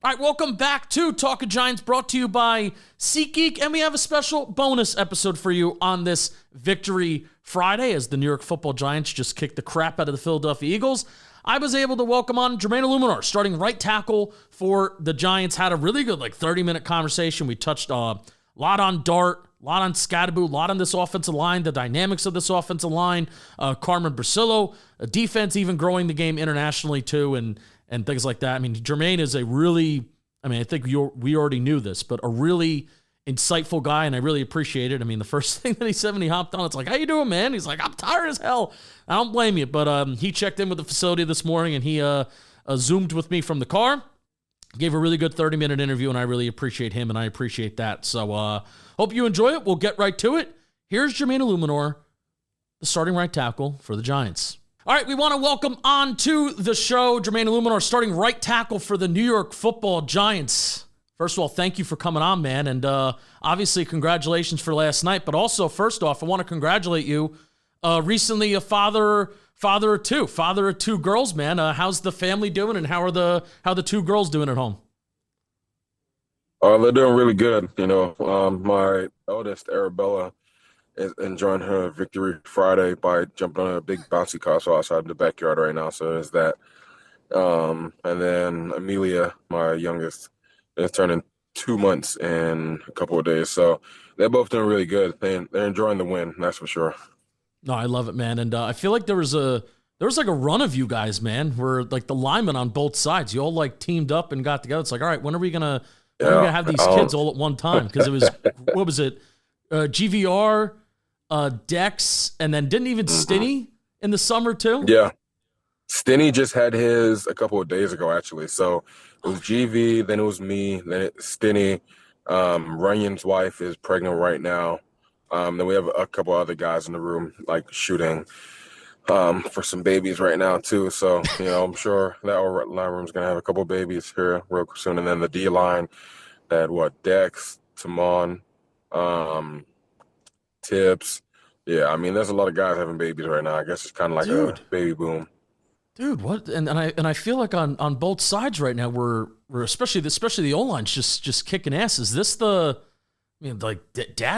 All right, welcome back to Talk of Giants, brought to you by SeatGeek, and we have a special bonus episode for you on this Victory Friday as the New York Football Giants just kicked the crap out of the Philadelphia Eagles. I was able to welcome on Jermaine Eluemunor, starting right tackle for the Giants. Had a really good 30-minute conversation. We touched a lot on Dart, a lot on Skattebo, a lot on this offensive line, the dynamics of this offensive line, Carmen Bricillo, a defense even growing the game internationally too, and things like that. I mean, Jermaine is a really, I think we already knew this, but a really insightful guy, and I really appreciate it. I mean, the first thing that he said when he hopped on, it's like, how you doing, man? He's like, I'm tired as hell. I don't blame you, but he checked in with the facility this morning, and he Zoomed with me from the car, gave a really good 30-minute interview, and I really appreciate him, and I appreciate that. So hope you enjoy it. We'll get right to it. Here's Jermaine Eluemunor, the starting right tackle for the Giants. All right, we want to welcome on to the show Jermaine Eluemunor, starting right tackle for the New York Football Giants. First of all, thank you for coming on, man, and obviously congratulations for last night. But also, first off, I want to congratulate you. Recently, a father of two girls, man. How's the family doing, and how the two girls doing at home? They're doing really good. My eldest Arabella is enjoying her Victory Friday by jumping on a big bouncy castle outside the backyard right now. So there's that. And then Amelia, my youngest, is turning 2 months in a couple of days. So they're both doing really good. They're enjoying the win, that's for sure. No, I love it, man. And I feel like there was a run of you guys, man, where the linemen on both sides, you all teamed up and got together. It's like, all right, when are we gonna have these kids all at one time? Because it was what was it? GVR, Dex, and then didn't even Stinny in the summer too? Yeah. Stinny just had his a couple of days ago, actually. So it was GV, then it was me, then Stinny. Runyon's wife is pregnant right now. Then we have a couple other guys in the room, shooting for some babies right now, too. So, I'm sure that our line room's going to have a couple of babies here real soon. And then the D-line that, Dex, Timon, Tips. Yeah, I mean, there's a lot of guys having babies right now. I guess it's kind of like a baby boom. Dude, what? And I feel like on both sides right now, we're especially the O-line's just kicking ass. Is this dad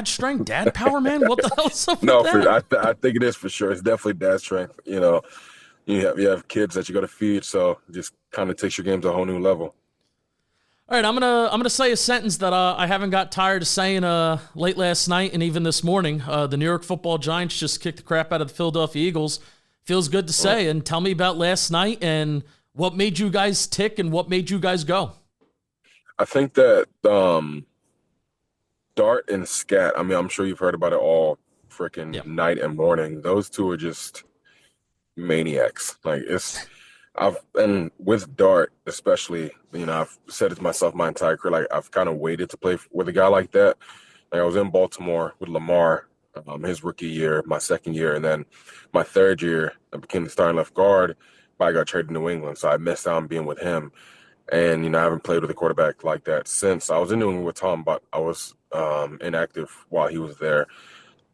strength, dad power, man? What the hell's up with that? I think it is for sure. It's definitely dad strength. You have kids that you got to feed, so it just kind of takes your game to a whole new level. All right, I'm gonna say a sentence that I haven't got tired of saying late last night and even this morning. The New York Football Giants just kicked the crap out of the Philadelphia Eagles. Feels good to say. And tell me about last night and what made you guys tick and what made you guys go. I think that Dart and Scat, I mean, I'm sure you've heard about it all freaking night and morning. Those two are just maniacs. And with Dart especially, I've said it to myself my entire career, I've kind of waited to play with a guy like that. I was in Baltimore with Lamar, his rookie year, my second year, and then my third year, I became the starting left guard, but I got traded to New England, so I missed out on being with him. And, I haven't played with a quarterback like that since. I was in New England with Tom, but I was inactive while he was there.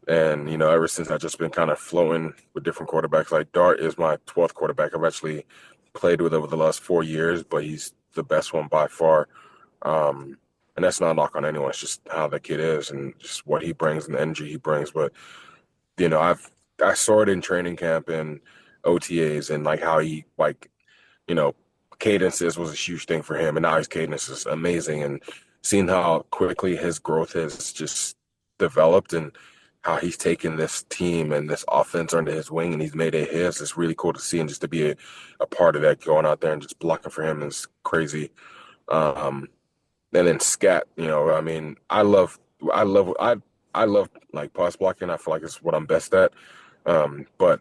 And, ever since I've just been kind of floating with different quarterbacks. Dart is my 12th quarterback I've actually played with over the last 4 years, but he's the best one by far. And that's not a knock on anyone. It's just how the kid is and just what he brings and the energy he brings. But, I saw it in training camp and OTAs and how he, cadences was a huge thing for him. And now his cadence is amazing. And seeing how quickly his growth has just developed and how he's taken this team and this offense under his wing and he's made it his, it's really cool to see. And just to be a part of that, going out there and just blocking for him is crazy. And then Scat, I love pass blocking. I feel like it's what I'm best at. But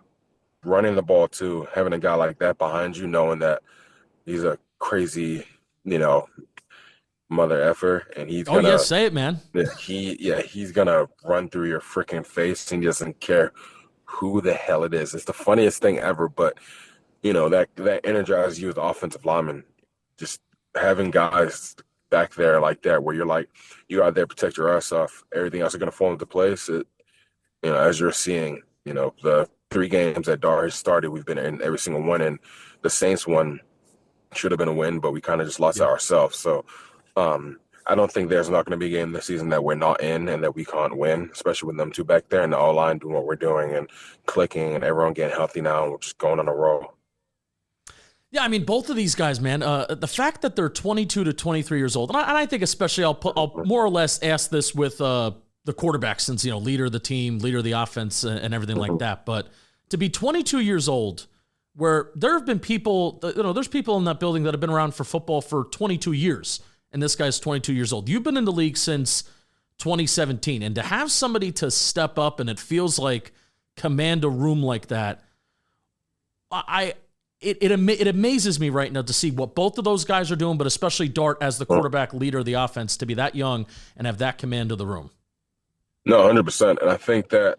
running the ball too, having a guy like that behind you, knowing that he's a crazy, mother effer, and he's gonna say it, man. He's gonna run through your freaking face, and he doesn't care who the hell it is. It's the funniest thing ever, but that energizes you as an offensive lineman. Just having guys back there like that, where you out there protect your ass off. Everything else is gonna fall into place. As you're seeing, the 3 games that Dart has started, we've been in every single one, and the Saints one. should have been a win, but we kind of just lost it ourselves. So I don't think there's not going to be a game this season that we're not in and that we can't win, especially with them two back there and the O-line doing what we're doing and clicking and everyone getting healthy now and we're just going on a roll. Yeah, I mean, both of these guys, man, the fact that they're 22 to 23 years old, and I think especially I'll more or less ask this with the quarterback since, leader of the team, leader of the offense and everything like that. But to be 22 years old, where there have been people, there's people in that building that have been around for football for 22 years, and this guy's 22 years old. You've been in the league since 2017, and to have somebody to step up and it feels like command a room like that, It amazes me right now to see what both of those guys are doing, but especially Dart as the quarterback leader of the offense to be that young and have that command of the room. No, 100%. And I think that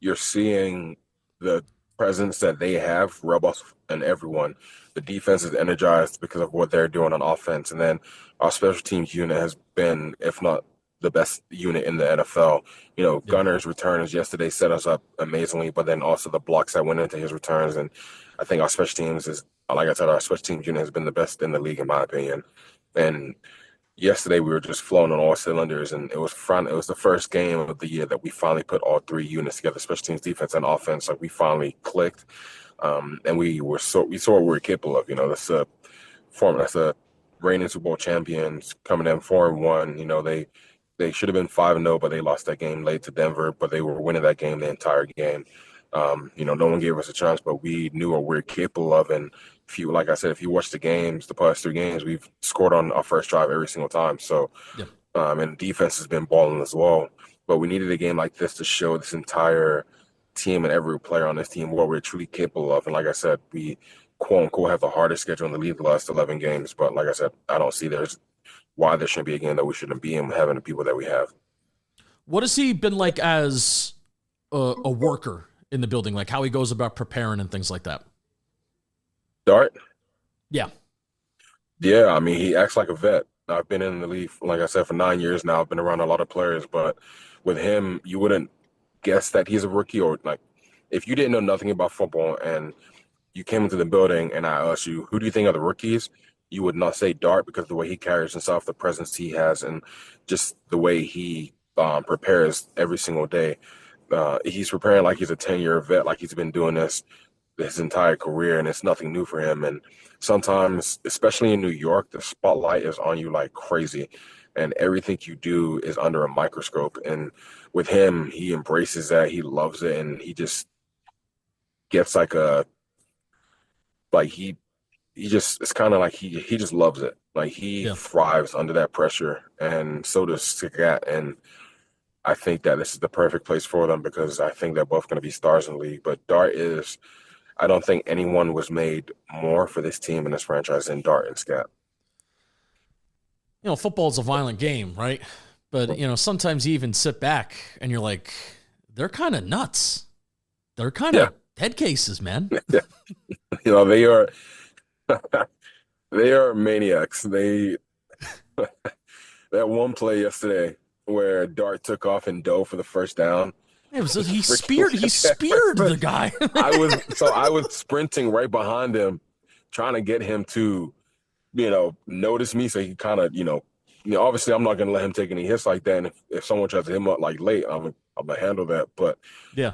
you're seeing the presence that they have rub off on everyone. The defense is energized because of what they're doing on offense. And then our special teams unit has been, if not the best unit in the NFL. Gunner's returns yesterday set us up amazingly, but then also the blocks that went into his returns. And I think our special teams like I said, our special teams unit has been the best in the league, in my opinion. And yesterday we were just flowing on all cylinders, and it was the first game of the year that we finally put all three units together, special teams, defense, and offense. Like we finally clicked, and we saw what we were capable of. That's a reigning Super Bowl champions coming in 4-1. They should have been 5-0, but they lost that game late to Denver. But they were winning that game the entire game. No one gave us a chance, but we knew what we were capable of. And if you watch the past 3 games, we've scored on our first drive every single time. So, and defense has been balling as well. But we needed a game like this to show this entire team and every player on this team what we're truly capable of. And like I said, we quote unquote have the hardest schedule in the league the last 11 games. But like I said, I don't see why there shouldn't be a game that we shouldn't be in having the people that we have. What has he been like as a worker in the building, like how he goes about preparing and things like that? Dart? Yeah. Yeah, I mean, he acts like a vet. I've been in the league, like I said, for 9 years now. I've been around a lot of players, but with him, you wouldn't guess that he's a rookie, or like if you didn't know nothing about football and you came into the building and I asked you, who do you think are the rookies? You would not say Dart because of the way he carries himself, the presence he has, and just the way he prepares every single day. He's preparing like he's a 10-year vet, like he's been doing this his entire career, and it's nothing new for him. And sometimes, especially in New York, the spotlight is on you like crazy, and everything you do is under a microscope. And with him, he embraces that, he loves it, and he just gets it's kind of like he just loves it. Like he thrives under that pressure, and so does Skat. And I think that this is the perfect place for them because I think they're both going to be stars in the league. But I don't think anyone was made more for this team and this franchise than Dart and Skat. Football is a violent game, right? But, sometimes you even sit back and you're like, they're kind of nuts. They're kind of head cases, man. Yeah. They are maniacs. That one play yesterday where Dart took off and dove for the first down. He speared the guy. I was sprinting right behind him, trying to get him to, notice me so he kind of, obviously I'm not going to let him take any hits like that. And if someone tries to hit him up like late, I'm going to handle that. But, I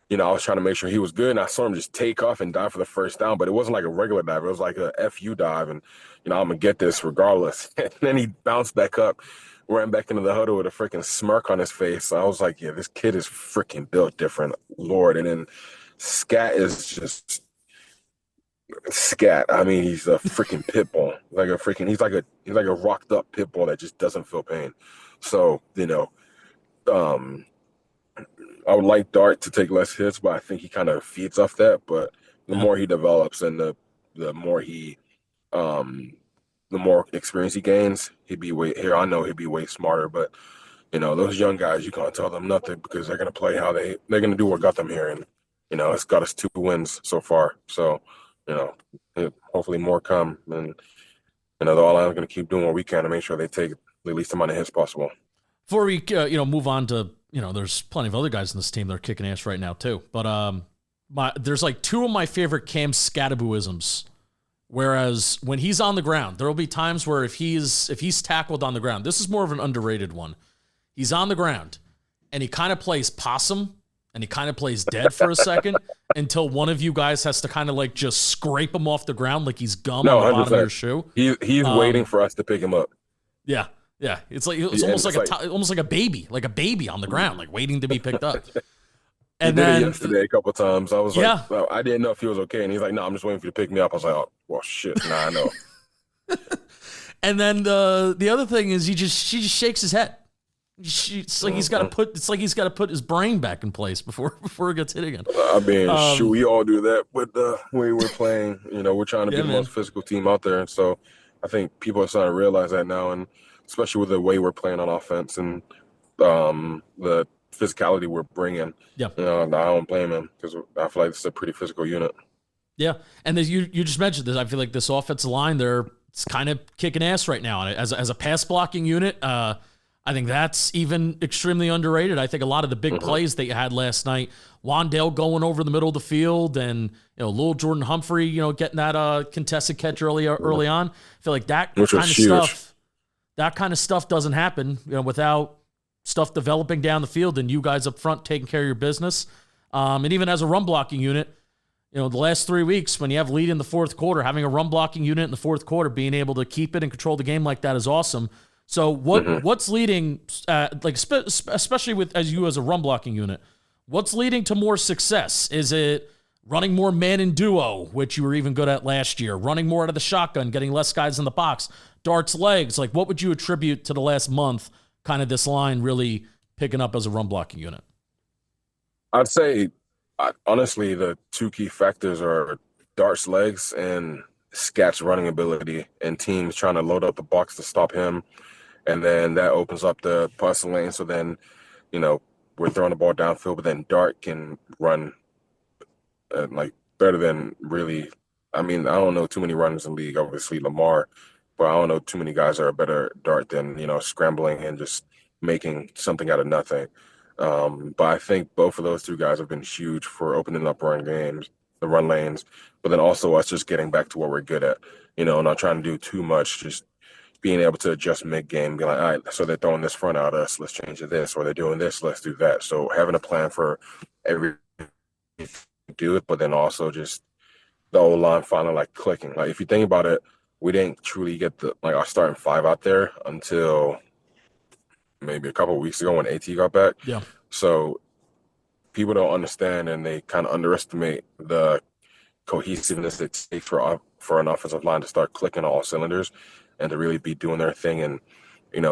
was trying to make sure he was good, and I saw him just take off and dive for the first down, but it wasn't like a regular dive. It was like a FU dive, and, I'm going to get this regardless. And then he bounced back up, ran back into the huddle with a freaking smirk on his face. So I was like, yeah, this kid is freaking built different, Lord. And then Skat is just Skat. I mean, he's a freaking pit bull. He's like a rocked up pit bull that just doesn't feel pain. So, I would like Dart to take less hits, but I think he kind of feeds off that. But the more he develops and the more the more experience he gains, I know he'd be way smarter. But those young guys, you can't tell them nothing because they're gonna play how they're gonna do what got them here, and it's got us 2 wins so far. So hopefully more come, and the all-line's gonna keep doing what we can to make sure they take the least amount of hits possible. Before we move on to there's plenty of other guys in this team that are kicking ass right now too. But there's like 2 of my favorite Cam Skattebo-isms Whereas when he's on the ground, there will be times where if he's tackled on the ground, this is more of an underrated one. He's on the ground and he kind of plays possum and he kind of plays dead for a second until one of you guys has to kind of like just scrape him off the ground like he's gum on the bottom of your shoe. He's waiting for us to pick him up. Yeah. Yeah. It's almost like a baby on the ground, like waiting to be picked up. And he did it yesterday a couple of times. I was like, well, I didn't know if he was okay. And he's like, no, I'm just waiting for you to pick me up. I was like, oh, well, shit. Nah, I know. And then the other thing is she just shakes his head. It's like he's got to put his brain back in place before it gets hit again. I mean, should we all do that with the way we're playing? We're trying to be the most physical team out there. And so I think people are starting to realize that now, and especially with the way we're playing on offense and the physicality we're bringing. Yeah. I don't blame him because I feel like this is a pretty physical unit. Yeah. And you just mentioned this. I feel like this offensive line, it's kind of kicking ass right now. And as a pass blocking unit, I think that's even extremely underrated. I think a lot of the big plays that you had last night, Wandale going over the middle of the field and, little Jordan Humphrey, getting that contested catch early on. I feel like that kind of stuff doesn't happen, without stuff developing down the field and you guys up front taking care of your business. And even as a run blocking unit, the last 3 weeks when you have lead in the fourth quarter, having a run blocking unit in the fourth quarter, being able to keep it and control the game like that is awesome. So what's leading, especially as a run blocking unit, what's leading to more success? Is it running more man and duo, which you were even good at last year, running more out of the shotgun, getting less guys in the box, Dart's legs? Like, what would you attribute to the last month, kind of this line really picking up as a run blocking unit? I'd say, honestly, the two key factors are Dart's legs and Skat's running ability, and teams trying to load up the box to stop him. And then that opens up the passing lane. So then, we're throwing the ball downfield, but then Dart can run better than really. I mean, I don't know too many runners in the league, obviously Lamar, but I don't know too many guys that are better Dart than, scrambling and just making something out of nothing. But I think both of those two guys have been huge for opening up the run lanes, but then also us just getting back to what we're good at, not trying to do too much, just being able to adjust mid-game, be like, all right, so they're throwing this front at us, let's change to this, or they're doing this, let's do that. So having a plan for every do it, but then also just the old line finally clicking. Like, if you think about it, we didn't truly get our starting five out there until maybe a couple of weeks ago when AT got back. Yeah. So people don't understand, and they kind of underestimate the cohesiveness it takes for an offensive line to start clicking on all cylinders and to really be doing their thing and,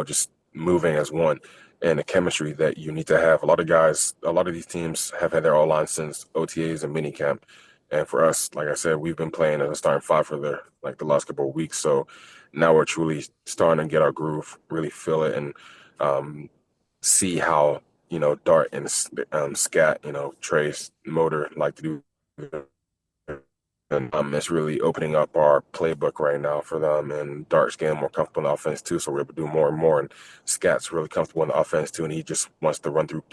just moving as one, and the chemistry that you need to have. A lot of these teams have had their O-line since OTAs and minicamp. And for us, like I said, we've been playing as a starting five for the last couple of weeks. So now we're truly starting to get our groove, really feel it, and see how, Dart and Scat, Trace, Motor like to do. And it's really opening up our playbook right now for them. And Dart's getting more comfortable in offense too, so we're able to do more and more. And Scat's really comfortable in the offense too, and he just wants to run through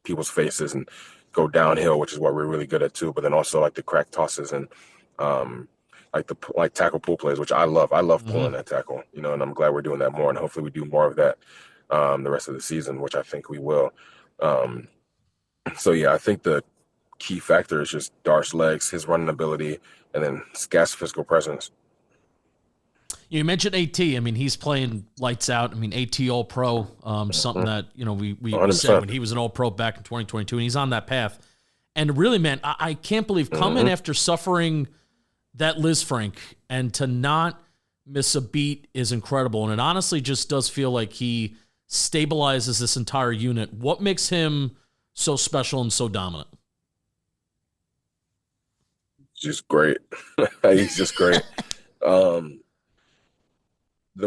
people's faces and go downhill, which is what we're really good at too. But then also the crack tosses and tackle pull plays, which I love. I love pulling that tackle, and I'm glad we're doing that more. And hopefully we do more of that the rest of the season, which I think we will. So yeah, I think the key factor is just Dart's legs, his running ability, and then Scat's physical presence. You mentioned AT. I mean, he's playing lights out. I mean, AT All-Pro, something that, we said when he was an All-Pro back in 2022, and he's on that path. And really, man, I can't believe coming after suffering that Liz Frank and to not miss a beat is incredible. And it honestly just does feel like he stabilizes this entire unit. What makes him so special and so dominant? Just great. He's just great. The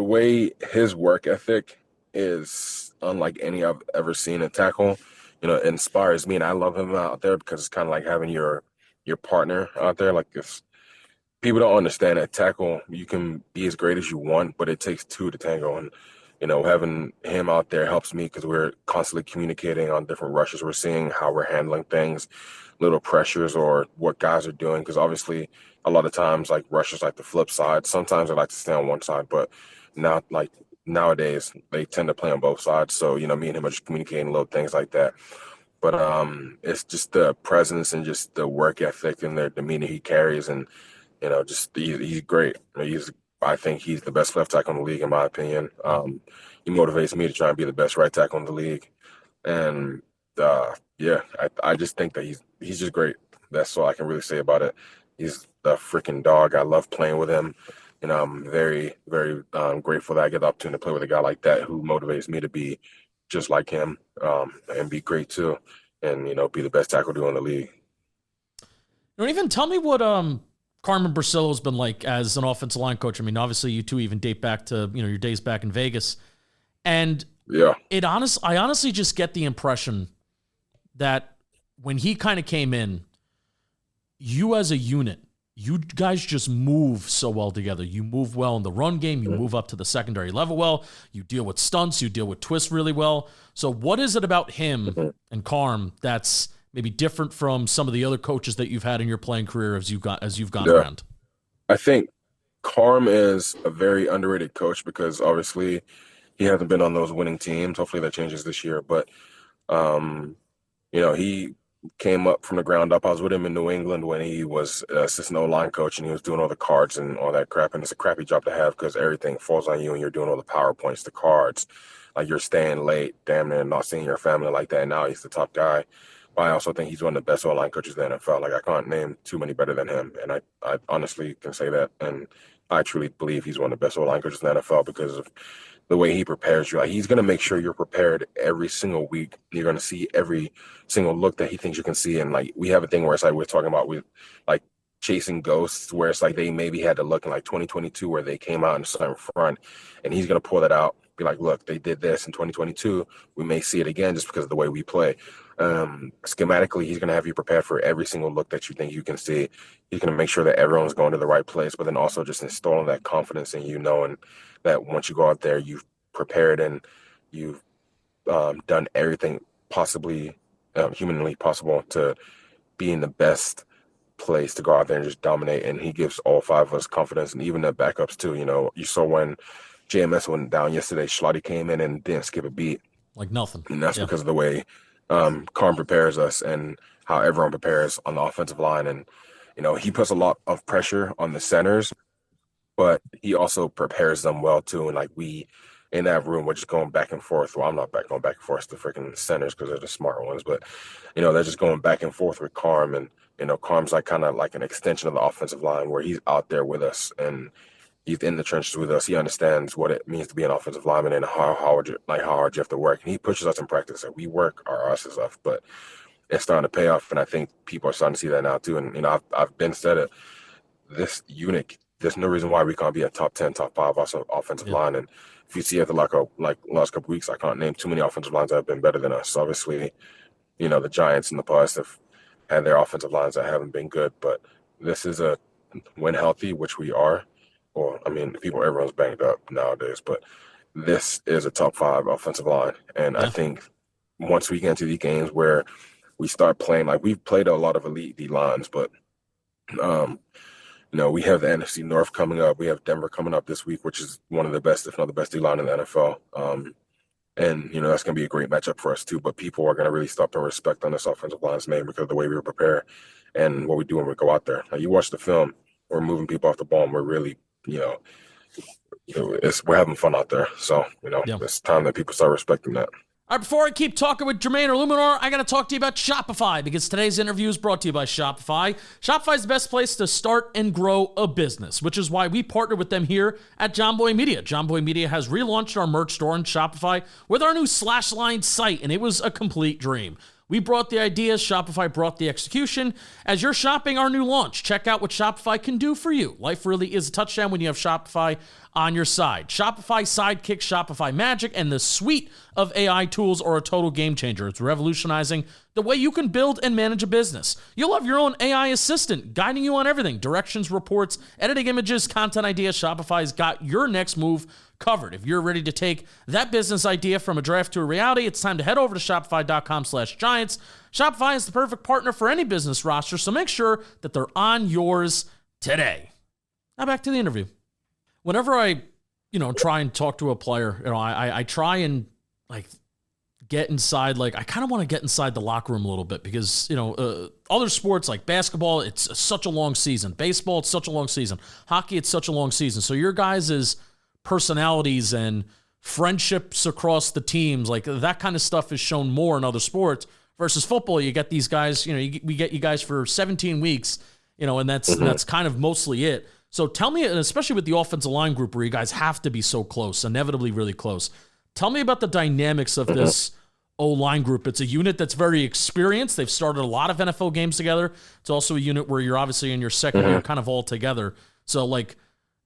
way his work ethic is unlike any I've ever seen a tackle, inspires me, and I love him out there because it's kind of like having your partner out there. Like, if people don't understand, at tackle you can be as great as you want, but it takes two to tango, and having him out there helps me because we're constantly communicating on different rushes. We're seeing how we're handling things, little pressures or what guys are doing. Because obviously, a lot of times, like rushers like the flip side. Sometimes I like to stay on one side, but now, like nowadays, they tend to play on both sides. So, me and him are just communicating little things like that. But it's just the presence and just the work ethic and the demeanor he carries, and just he's great. I think he's the best left tackle in the league, in my opinion. He motivates me to try and be the best right tackle in the league, and yeah, I just think that he's just great. That's all I can really say about it. He's a freaking dog. I love playing with him. I'm very, very grateful that I get the opportunity to play with a guy like that who motivates me to be just like him, and be great too, and be the best tackle duo in the league. Don't even tell me what Carmen Bricillo has been like as an offensive line coach. I mean, obviously you two even date back to your days back in Vegas, and yeah, I honestly just get the impression that when he kind of came in, you as a unit, you guys just move so well together. You move well in the run game. You move up to the secondary level well. You deal with stunts. You deal with twists really well. So what is it about him and Carm that's maybe different from some of the other coaches that you've had in your playing career as you've gone around? I think Carm is a very underrated coach because obviously he hasn't been on those winning teams. Hopefully that changes this year. But he came up from the ground up. I was with him in New England when he was assistant O-line coach, and he was doing all the cards and all that crap. And it's a crappy job to have because everything falls on you, and you're doing all the PowerPoints, the cards. Like you're staying late, damn near not seeing your family like that. And now he's the top guy. But I also think he's one of the best O-line coaches in the NFL. Like I can't name too many better than him. And I honestly can say that. And I truly believe he's one of the best O-line coaches in the NFL because of the way he prepares you. Like he's going to make sure you're prepared every single week. You're going to see every single look that he thinks you can see. And like we have a thing where it's like we're talking about with like chasing ghosts, where it's like they maybe had to look in like 2022 where they came out and saw in front, and he's going to pull that out, be like, look, they did this in 2022. We may see it again just because of the way we play. Schematically, he's going to have you prepared for every single look that you think you can see. He's going to make sure that everyone's going to the right place, but then also just installing that confidence in you, knowing that once you go out there, you've prepared and you've done everything possibly humanly possible to be in the best place to go out there and just dominate. And he gives all five of us confidence, and even the backups too. You saw when JMS went down yesterday, Schlotty came in and didn't skip a beat. Like nothing. And that's because of the way Carm prepares us and how everyone prepares on the offensive line. And, he puts a lot of pressure on the centers, but he also prepares them well too. And like we, in that room, we're just going back and forth. Well, I'm not going back and forth to freaking centers because they're the smart ones, but they're just going back and forth with Carm, and Carm's like kind of like an extension of the offensive line where he's out there with us and he's in the trenches with us. He understands what it means to be an offensive lineman and how hard you have to work. And he pushes us in practice, and we work our asses off, but it's starting to pay off. And I think people are starting to see that now too. And I've been said it. This unit, there's no reason why we can't be a top 10, top 5 offensive line. And if you see it the last couple weeks, I can't name too many offensive lines that have been better than us. Obviously, the Giants in the past have had their offensive lines that haven't been good, but this is a when healthy, which we are. Or I mean, everyone's banged up nowadays, but this is a top 5 offensive line. And I think once we get into these games where we start playing, like we've played a lot of elite D lines, but we have the NFC North coming up. We have Denver coming up this week, which is one of the best, if not the best D line in the NFL. And that's going to be a great matchup for us too. But people are going to really start putting respect on this offensive line's name because of the way we prepare and what we do when we go out there. Now, you watch the film, we're moving people off the ball, and we're really, we're having fun out there. So, it's time that people start respecting that. All right, before I keep talking with Jermaine Eluemunor, I got to talk to you about Shopify because today's interview is brought to you by Shopify. Shopify is the best place to start and grow a business, which is why we partner with them here at John Boy Media. John Boy Media has relaunched our merch store on Shopify with our new /line site, and it was a complete dream. We brought the ideas, Shopify brought the execution. As you're shopping our new launch, check out what Shopify can do for you. Life really is a touchdown when you have Shopify on your side. Shopify Sidekick, Shopify Magic, and the suite of AI tools are a total game changer. It's revolutionizing the way you can build and manage a business. You'll have your own AI assistant guiding you on everything. Directions, reports, editing images, content ideas. Shopify's got your next move covered. If you're ready to take that business idea from a draft to a reality, it's time to head over to shopify.com/giants. Shopify is the perfect partner for any business roster, so make sure that they're on yours today. Now back to the interview. Whenever I, try and talk to a player, I try and get inside, I kind of want to get inside the locker room a little bit because, other sports like basketball, it's such a long season. Baseball, it's such a long season. Hockey, it's such a long season. So your guys' personalities and friendships across the teams, that kind of stuff is shown more in other sports versus football. You get these guys, we get you guys for 17 weeks, and that's kind of mostly it. So tell me, and especially with the offensive line group where you guys have to be so close, inevitably really close, tell me about the dynamics of this O-line group. It's a unit that's very experienced. They've started a lot of NFL games together. It's also a unit where you're obviously in your second year kind of all together. So,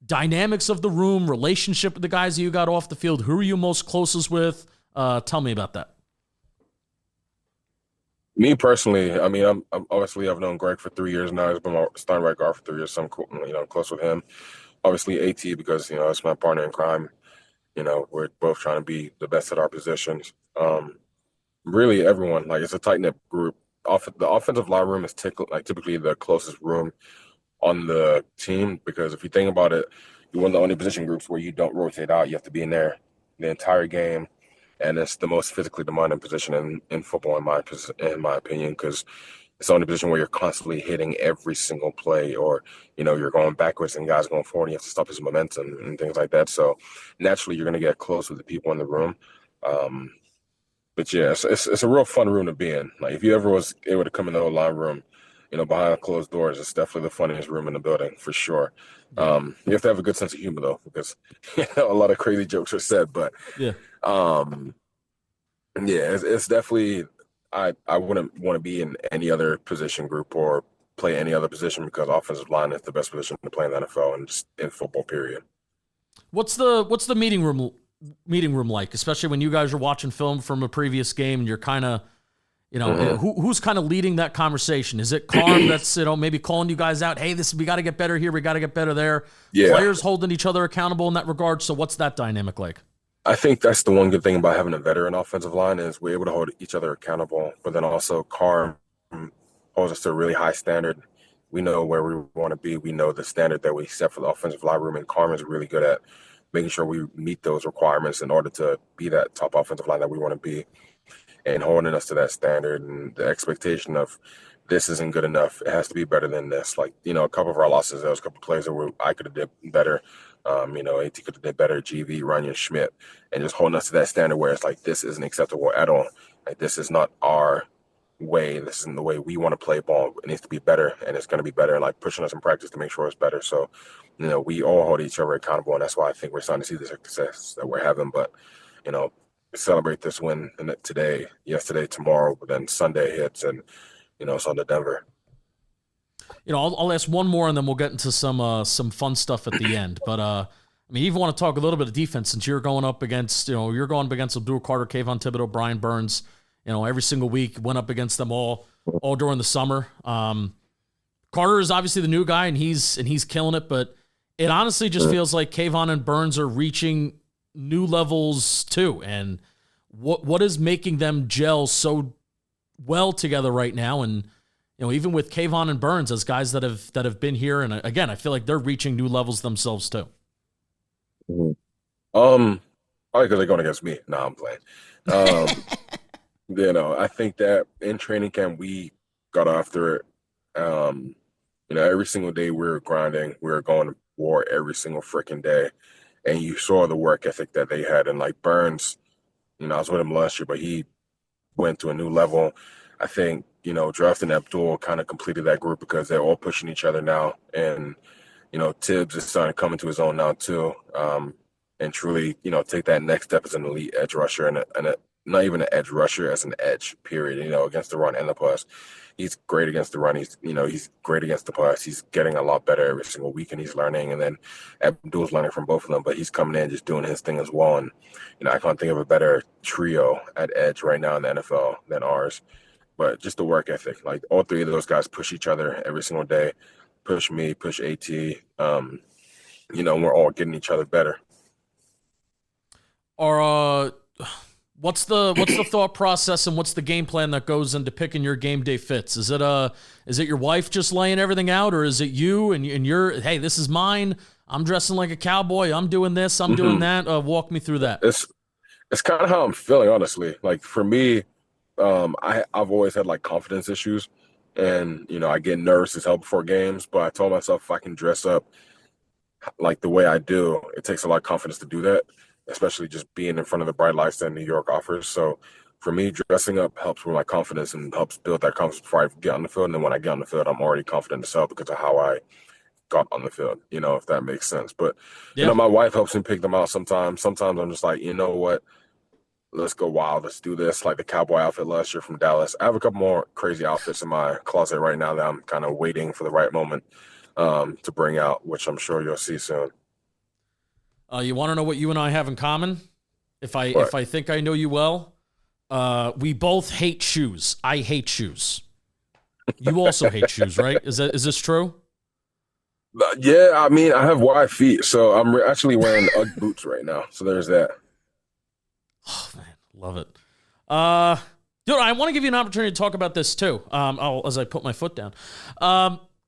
dynamics of the room, relationship with the guys that you got off the field, who are you most closest with? Tell me about that. Me personally, I'm obviously I've known Greg for 3 years now. He's been my starting right guard for 3 years, so I'm close with him. Obviously AT because it's my partner in crime. We're both trying to be the best at our positions. Really everyone, it's a tight knit group. The offensive line room is typically the closest room on the team because if you think about it, you're one of the only position groups where you don't rotate out. You have to be in there the entire game. And it's the most physically demanding position in football, in my opinion, because it's the only position where you're constantly hitting every single play, or you're going backwards and guys going forward. And you have to stop his momentum and things like that. So naturally, you're going to get close with the people in the room. But yeah, it's a real fun room to be in. If you ever was able to come in the O-line room, behind closed doors, it's definitely the funniest room in the building for sure. You have to have a good sense of humor though, because a lot of crazy jokes are said. But yeah. It's definitely I wouldn't want to be in any other position group or play any other position because offensive line is the best position to play in the NFL and just in football, period. What's the meeting room like, especially when you guys are watching film from a previous game and you're kind of, who's kind of leading that conversation? Is it Carm that's, maybe calling you guys out? Hey, we got to get better here. We got to get better there. Yeah. Players holding each other accountable in that regard. So what's that dynamic like? I think that's the one good thing about having a veteran offensive line is we're able to hold each other accountable, but then also Carm holds us to a really high standard. We know where we want to be. We know the standard that we set for the offensive line room, and Carm is really good at making sure we meet those requirements in order to be that top offensive line that we want to be, and holding us to that standard and the expectation of this isn't good enough. It has to be better than this. A couple of our losses, there was a couple of plays that I could have did better. AT could have did better, GV, Runyon, Schmidt, and just holding us to that standard where it's this isn't acceptable at all. This is not our way. This isn't the way we want to play ball. It needs to be better, and it's going to be better, and pushing us in practice to make sure it's better. So, we all hold each other accountable, and that's why I think we're starting to see the success that we're having. But, celebrate this win today, yesterday, tomorrow, but then Sunday hits, and, it's on to Denver. I'll ask one more and then we'll get into some fun stuff at the end. But you even want to talk a little bit of defense since you're going up against Abdul Carter, Kayvon Thibodeau, Brian Burns. Every single week went up against them all during the summer. Carter is obviously the new guy and he's killing it, but it honestly just feels like Kayvon and Burns are reaching new levels too. And what is making them gel so well together right now? And even with Kayvon and Burns as guys that have been here, and again, I feel like they're reaching new levels themselves too. Probably because they're going against me. No, I'm playing. I think that in training camp we got after it. Every single day we were grinding. We were going to war every single freaking day, and you saw the work ethic that they had. And Burns, I was with him last year, but he went to a new level. I think, drafting Abdul kind of completed that group because they're all pushing each other now. And, Tibbs is starting to come into his own now too. And truly, take that next step as an elite edge rusher and not even an edge rusher, as an edge, period, against the run and the pass. He's great against the run. He's great against the pass. He's getting a lot better every single week, and he's learning. And then Abdul's learning from both of them, but he's coming in just doing his thing as well. And, I can't think of a better trio at edge right now in the NFL than ours. But just the work ethic, like all three of those guys push each other every single day, push me, push AT. We're all getting each other better. What's the thought process and what's the game plan that goes into picking your game day fits? Is it your wife just laying everything out, or is it you and you're, hey, this is mine, I'm dressing like a cowboy, I'm doing this, I'm doing that? Walk me through that. It's kind of how I'm feeling, honestly. Like for me, I've always had like confidence issues, and I get nervous as hell before games. But I told myself if I can dress up like the way I do, it takes a lot of confidence to do that, especially just being in front of the bright lights that New York offers. So for me, dressing up helps with my confidence and helps build that confidence before I get on the field. And then when I get on the field, I'm already confident as hell because of how I got on the field, if that makes sense. But, my wife helps me pick them out sometimes. Sometimes I'm just like, you know what? Let's go wild. Let's do this. Like the cowboy outfit last year from Dallas. I have a couple more crazy outfits in my closet right now that I'm kind of waiting for the right moment to bring out, which I'm sure you'll see soon. You want to know what you and I have in common? If I think I know you well, we both hate shoes. I hate shoes. You also hate shoes, right? Is this true? Yeah, I mean, I have wide feet, so I'm actually wearing UGG boots right now. So there's that. Oh man, love it. Dude, I want to give you an opportunity to talk about this too. As I put my foot down.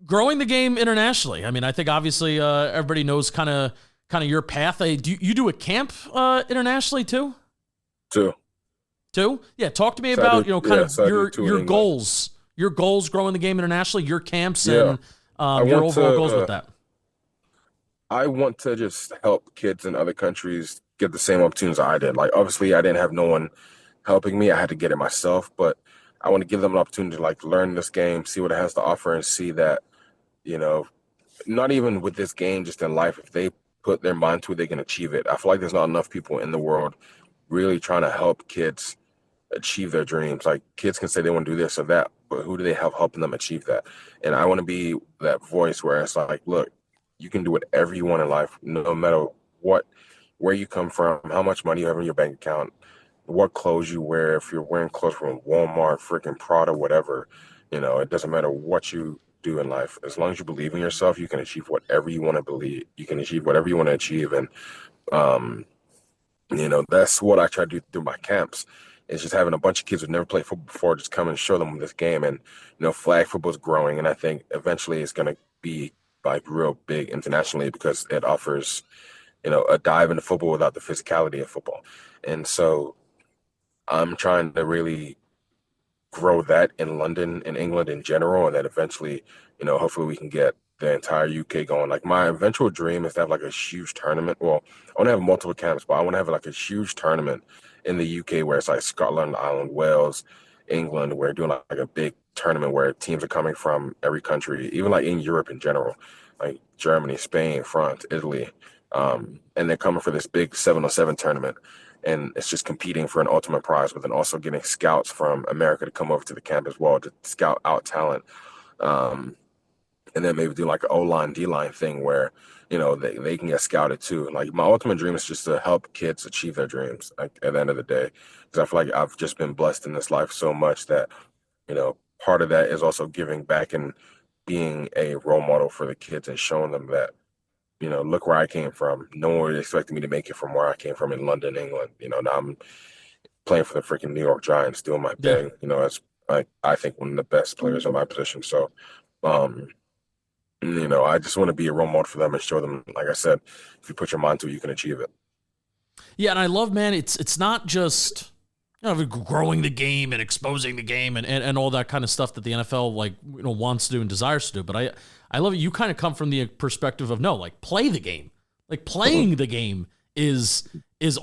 Growing the game internationally. I mean, I think obviously everybody knows kind of your path. Do you do a camp internationally too? Two? Yeah. Talk to me about your goals. Your goals growing the game internationally. Your camps and your overall goals with that. I want to just help kids in other countries get the same opportunities I did. Like obviously, I didn't have no one helping me. I had to get it myself. But I want to give them an opportunity to like learn this game, see what it has to offer, and see that not even with this game, just in life, if they put their mind to it, they can achieve it. I feel like there's not enough people in the world really trying to help kids achieve their dreams. Like kids can say they want to do this or that, but who do they have helping them achieve that? And I want to be that voice where it's like, look, you can do whatever you want in life, no matter where you come from, how much money you have in your bank account, what clothes you wear. If you're wearing clothes from Walmart, freaking Prada, whatever, it doesn't matter what you do in life. As long as you believe in yourself, you can achieve whatever you want to believe. You can achieve whatever you want to achieve. And, that's what I try to do through my camps. It's just having a bunch of kids who never played football before, just come and show them this game. And, flag football is growing. And I think eventually it's going to be like real big internationally because it offers, a dive into football without the physicality of football. And so I'm trying to really grow that in London and England in general, and that eventually, hopefully we can get the entire UK going. Like my eventual dream is to have like a huge tournament. Well, I want to have multiple camps, but I want to have like a huge tournament in the UK where it's like Scotland, Ireland, Wales, England. We're doing like a big tournament where teams are coming from every country, even like in Europe in general, like Germany, Spain, France, Italy. And they're coming for this big 7-on-7 tournament. And it's just competing for an ultimate prize, but then also getting scouts from America to come over to the camp as well to scout out talent. And then maybe do like an O-line, D-line thing where, they can get scouted too. Like my ultimate dream is just to help kids achieve their dreams like, at the end of the day. Because I feel like I've just been blessed in this life so much that, part of that is also giving back and being a role model for the kids and showing them that, look where I came from. No one would expect me to make it from where I came from in London, England. Now I'm playing for the freaking New York Giants, doing my thing. As I think one of the best players in my position. So, I just want to be a role model for them and show them, like I said, if you put your mind to it, you can achieve it. Yeah, and I love, man, it's not just growing the game and exposing the game and all that kind of stuff that the NFL wants to do and desires to do. But I love it. You kind of come from the perspective of play the game. Like playing the game is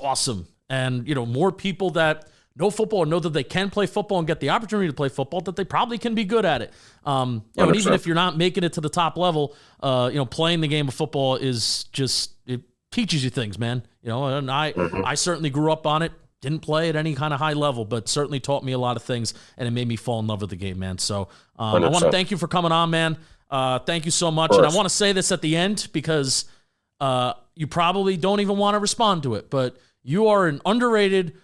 awesome. And more people that know football and know that they can play football and get the opportunity to play football, that they probably can be good at it. And even if you're not making it to the top level, playing the game of football is just, it teaches you things, man. And I certainly grew up on it. didn't play at any kind of high level, but certainly taught me a lot of things, and it made me fall in love with the game, man. So I want to thank you for coming on, man. Thank you so much. And I want to say this at the end because you probably don't even want to respond to it, but you are an underrated,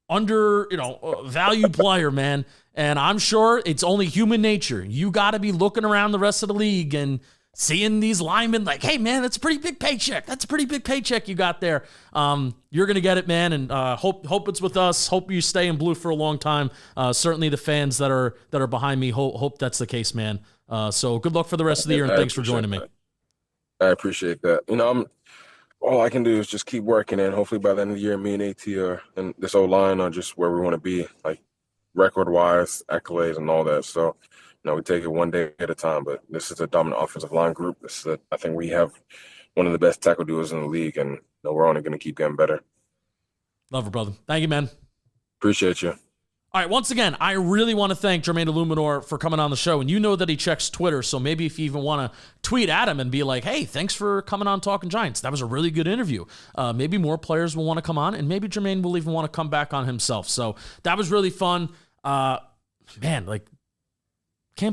valued player, man. And I'm sure it's only human nature. You got to be looking around the rest of the league and seeing these linemen like, hey, man, that's a pretty big paycheck. That's a pretty big paycheck you got there. You're going to get it, man, and hope it's with us. Hope you stay in blue for a long time. Certainly the fans that are behind me, hope that's the case, man. So good luck for the rest of the year, and thanks for joining me. I appreciate that. All I can do is just keep working, and hopefully by the end of the year, me and AT and this O-line are just where we want to be, like record-wise, accolades, and all that. So, we take it one day at a time, but this is a dominant offensive line group. I think we have one of the best tackle duos in the league, and we're only going to keep getting better. Love it, brother. Thank you, man. Appreciate you. All right, once again, I really want to thank Jermaine Eluemunor for coming on the show, and you know that he checks Twitter, so maybe if you even want to tweet at him and be like, hey, thanks for coming on Talking Giants. That was a really good interview. Maybe more players will want to come on, and maybe Jermaine will even want to come back on himself. So that was really fun. Can't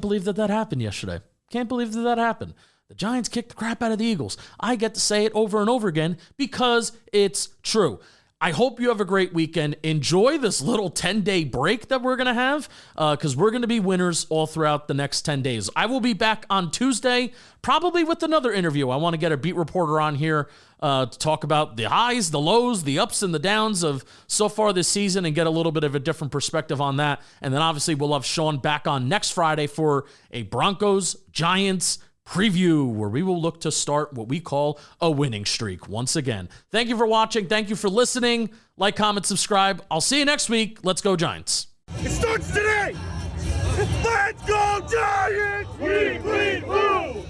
believe that happened yesterday. Can't believe that happened. The Giants kicked the crap out of the Eagles. I get to say it over and over again because it's true. I hope you have a great weekend. Enjoy this little 10-day break that we're going to have because we're going to be winners all throughout the next 10 days. I will be back on Tuesday, probably with another interview. I want to get a beat reporter on here to talk about the highs, the lows, the ups and the downs of so far this season and get a little bit of a different perspective on that. And then obviously we'll have Sean back on next Friday for a Broncos-Giants preview where we will look to start what we call a winning streak once again. Thank you for watching. Thank you for listening. Like, comment, subscribe. I'll see you next week. Let's go Giants. It starts today. Let's go Giants! We win!